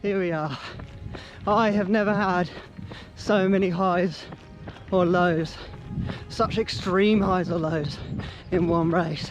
Here we are. I have never had so many highs or lows, such extreme highs or lows in one race.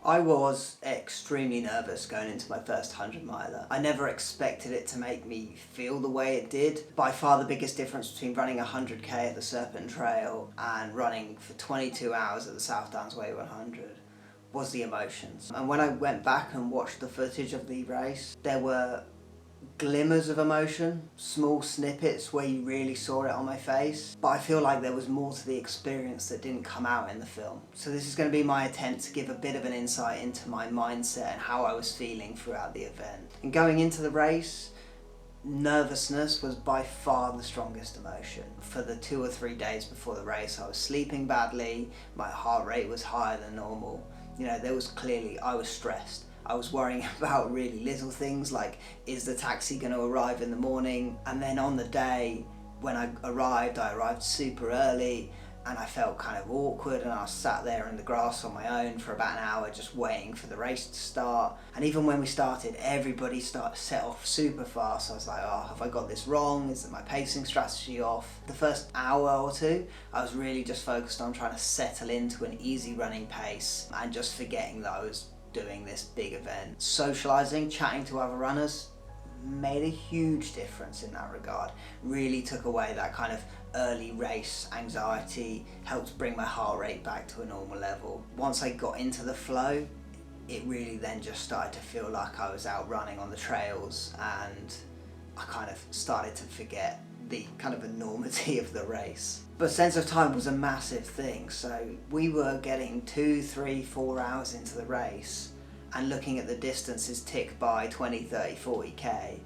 I was extremely nervous going into my first 100 miler. I never expected it to make me feel the way it did. By far the biggest difference between running 100k at the Serpent Trail and running for 22 hours at the South Downs Way 100 was the emotions. And when I went back and watched the footage of the race, there were glimmers of emotion, small snippets where you really saw it on my face, but I feel like there was more to the experience that didn't come out in the film. So this is going to be my attempt to give a bit of an insight into my mindset and how I was feeling throughout the event. And going into the race, nervousness was by far the strongest emotion. For the 2 or 3 days before the race, I was sleeping badly, my heart rate was higher than normal. You know, there was clearly, I was stressed. I was worrying about really little things like, is the taxi going to arrive in the morning? And then on the day when I arrived super early and I felt kind of awkward, and I was sat there in the grass on my own for about an hour just waiting for the race to start. And even when we started, everybody set off super fast. I was like, oh, have I got this wrong? Is my pacing strategy off? The first hour or two, I was really just focused on trying to settle into an easy running pace and just forgetting that I was doing this big event. Socializing, chatting to other runners made a huge difference in that regard. Really took away that kind of early race anxiety, helped bring my heart rate back to a normal level. Once I got into the flow, it really then just started to feel like I was out running on the trails, and I kind of started to forget the kind of enormity of the race. But sense of time was a massive thing, so we were getting 2, 3, 4 hours into the race and looking at the distances tick by 20, 30, 40k.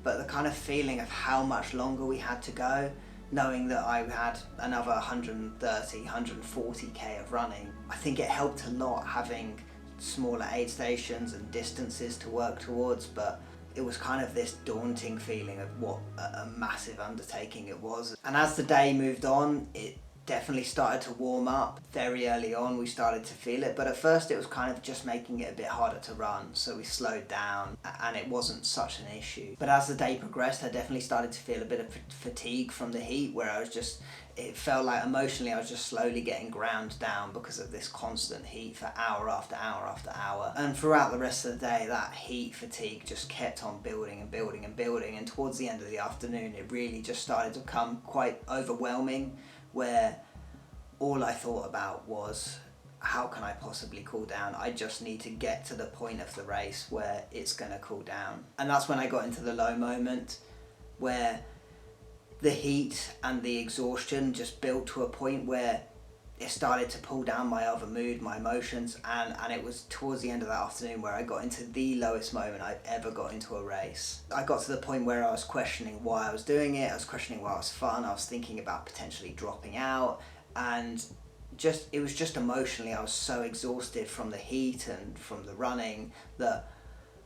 But the kind of feeling of how much longer we had to go, knowing that I had another 130, 140k of running, I think it helped a lot having smaller aid stations and distances to work towards, but it was kind of this daunting feeling of what a massive undertaking it was. And as the day moved on, it definitely started to warm up. Very early on we started to feel it, but at first it was kind of just making it a bit harder to run, so we slowed down and it wasn't such an issue. But as the day progressed, I definitely started to feel a bit of fatigue from the heat, where it felt like emotionally I was just slowly getting ground down because of this constant heat for hour after hour after hour. And throughout the rest of the day, that heat fatigue just kept on building and building and building, and towards the end of the afternoon it really just started to become quite overwhelming, where all I thought about was, how can I possibly cool down? I just need to get to the point of the race where it's going to cool down. And that's when I got into the low moment, where the heat and the exhaustion just built to a point where it started to pull down my other mood, my emotions, and it was towards the end of that afternoon where I got into the lowest moment I've ever got into a race. I got to the point where I was questioning why I was doing it, I was questioning why it was fun, I was thinking about potentially dropping out, and it was just emotionally, I was so exhausted from the heat and from the running that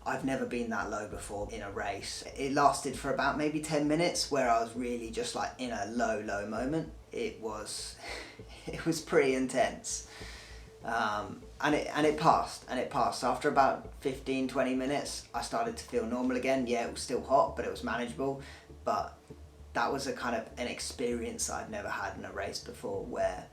I've never been that low before in a race. It lasted for about maybe 10 minutes where I was really just like in a low moment. It was pretty intense. And it passed. After about 15-20 minutes, I started to feel normal again. Yeah, it was still hot, but it was manageable. But that was a kind of an experience I've never had in a race before, where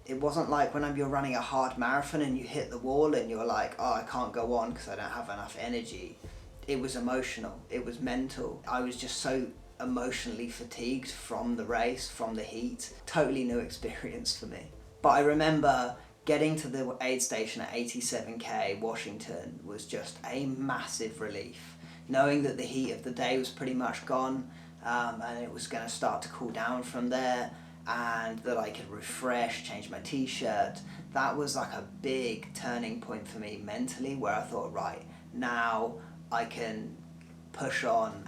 it wasn't like when you're running a hard marathon and you hit the wall and you're like, oh, I can't go on because I don't have enough energy. It was emotional, it was mental. I was just so emotionally fatigued from the race, from the heat. Totally new experience for me. But I remember getting to the aid station at 87k Washington was just a massive relief. Knowing that the heat of the day was pretty much gone, and it was going to start to cool down from there, and that I could refresh, change my t-shirt. That was like a big turning point for me mentally, where I thought, right, now I can push on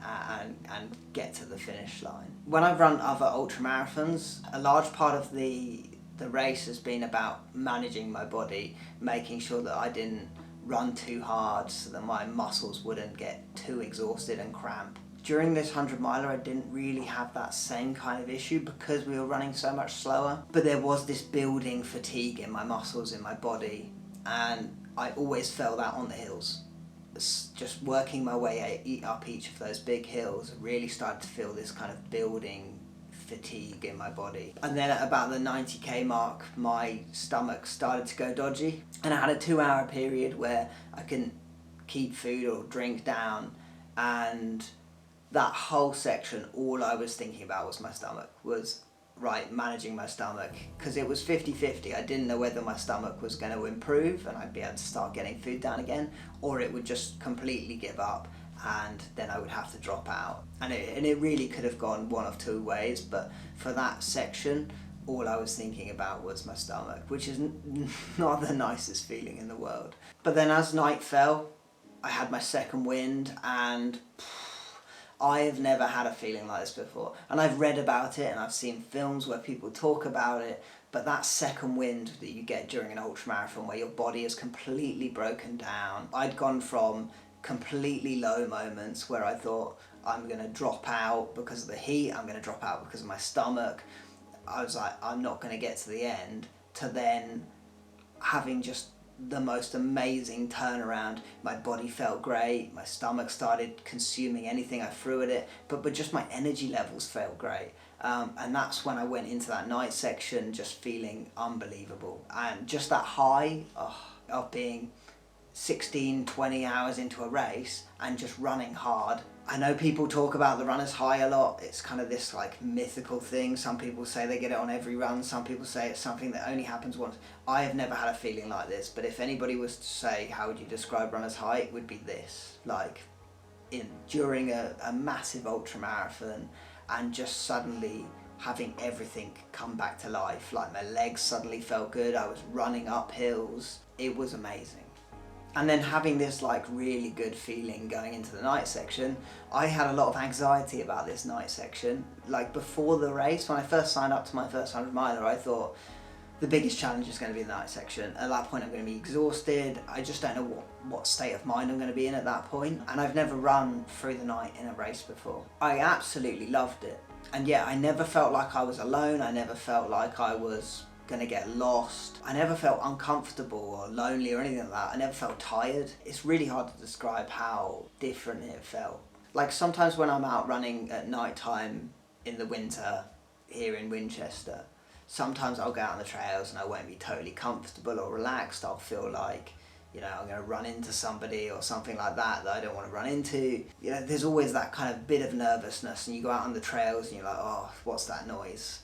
and get to the finish line. When I've run other ultramarathons, a large part of the race has been about managing my body, making sure that I didn't run too hard so that my muscles wouldn't get too exhausted and cramp. During this 100 miler, I didn't really have that same kind of issue because we were running so much slower, but there was this building fatigue in my muscles, in my body, and I always felt that on the hills. just working my way up each of those big hills, I really started to feel this kind of building fatigue in my body. And then at about the 90k mark, my stomach started to go dodgy, and I had a 2-hour period where I couldn't keep food or drink down, and that whole section, all I was thinking about was my stomach, was managing my stomach, because it was 50-50. I didn't know whether my stomach was going to improve and I'd be able to start getting food down again, or it would just completely give up and then I would have to drop out. And it really could have gone one of two ways, but for that section, all I was thinking about was my stomach, which is not the nicest feeling in the world. But then as night fell, I had my second wind, and I have never had a feeling like this before. And I've read about it and I've seen films where people talk about it, but that second wind that you get during an ultramarathon where your body is completely broken down. I'd gone from completely low moments where I thought, I'm going to drop out because of the heat, I'm going to drop out because of my stomach. I was like, I'm not going to get to the end, to then having just the most amazing turnaround. My body felt great, my stomach started consuming anything I threw at it, but just my energy levels felt great. And that's when I went into that night section just feeling unbelievable. And just that high of being 16-20 hours into a race and just running hard. I know people talk about the runner's high a lot. It's kind of this like mythical thing. Some people say they get it on every run. Some people say it's something that only happens once. I have never had a feeling like this, but if anybody was to say, how would you describe runner's high, it would be this. Like during a massive ultramarathon, and just suddenly having everything come back to life. Like my legs suddenly felt good. I was running up hills. It was amazing. And then having this like really good feeling going into the night section, I had a lot of anxiety about this night section. Like before the race, when I first signed up to my first 100 miler, I thought the biggest challenge is going to be the night section. At that point I'm going to be exhausted. I just don't know what state of mind I'm going to be in at that point. And I've never run through the night in a race before. I absolutely loved it. And yeah, I never felt like I was alone. I never felt like I was going to get lost. I never felt uncomfortable or lonely or anything like that. I never felt tired. It's really hard to describe how different it felt. Like sometimes when I'm out running at night time in the winter here in Winchester, sometimes I'll go out on the trails and I won't be totally comfortable or relaxed. I'll feel like, you know, I'm going to run into somebody or something like that I don't want to run into. You know, there's always that kind of bit of nervousness, and you go out on the trails and you're like, oh, what's that noise?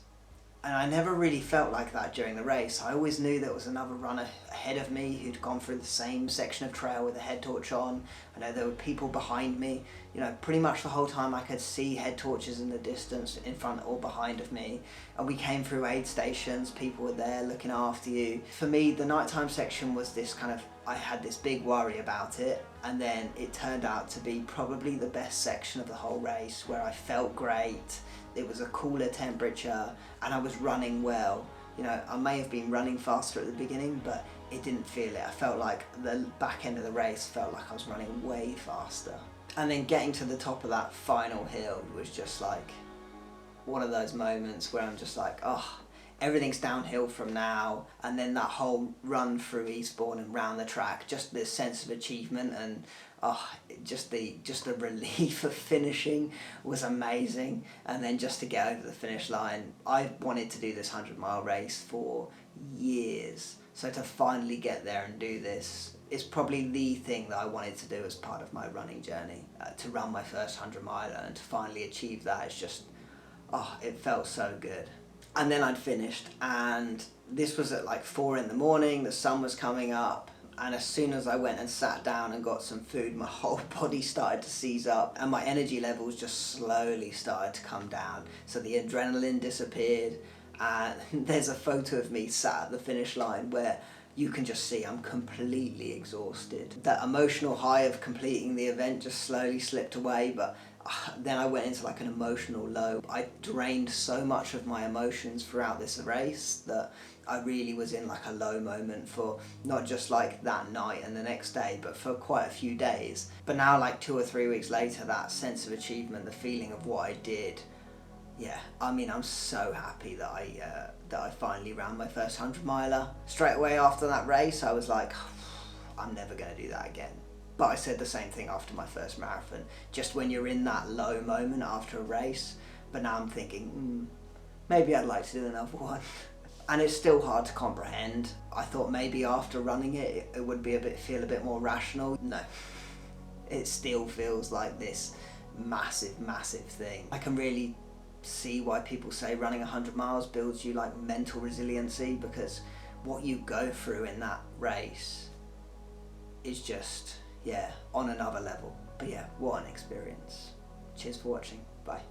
And I never really felt like that during the race. I always knew there was another runner ahead of me who'd gone through the same section of trail with a head torch on. I know there were people behind me. You know, pretty much the whole time I could see head torches in the distance, in front or behind of me. And we came through aid stations, people were there looking after you. For me, the nighttime section was this kind of, I had this big worry about it, and then it turned out to be probably the best section of the whole race, where I felt great. It was a cooler temperature and I was running well. You know, I may have been running faster at the beginning, but it didn't feel it. I felt like the back end of the race felt like I was running way faster. And then getting to the top of that final hill was just like one of those moments where I'm just like, oh, everything's downhill from now. And then that whole run through Eastbourne and round the track, just this sense of achievement and just the relief of finishing was amazing. And then just to get over the finish line, I wanted to do this 100-mile race for years. So to finally get there and do this is probably the thing that I wanted to do as part of my running journey. To run my first 100-miler and to finally achieve that is just, it felt so good. And then I'd finished, and this was at like 4 in the morning, the sun was coming up, and as soon as I went and sat down and got some food, my whole body started to seize up and my energy levels just slowly started to come down. So the adrenaline disappeared, and there's a photo of me sat at the finish line where you can just see I'm completely exhausted. That emotional high of completing the event just slowly slipped away, but then I went into like an emotional low. I drained so much of my emotions throughout this race that I really was in like a low moment for not just like that night and the next day, but for quite a few days. But now, like 2 or 3 weeks later, that sense of achievement, the feeling of what I did, yeah, I mean, I'm so happy that I finally ran my first 100-miler. Straight away after that race, I was like, I'm never going to do that again. But I said the same thing after my first marathon, just when you're in that low moment after a race. But now I'm thinking, maybe I'd like to do another one. And it's still hard to comprehend. I thought maybe after running it, it would be feel a bit more rational. No, it still feels like this massive, massive thing. I can really see why people say running 100 miles builds you like mental resiliency, because what you go through in that race is just, yeah, on another level. But yeah, what an experience. Cheers for watching. Bye.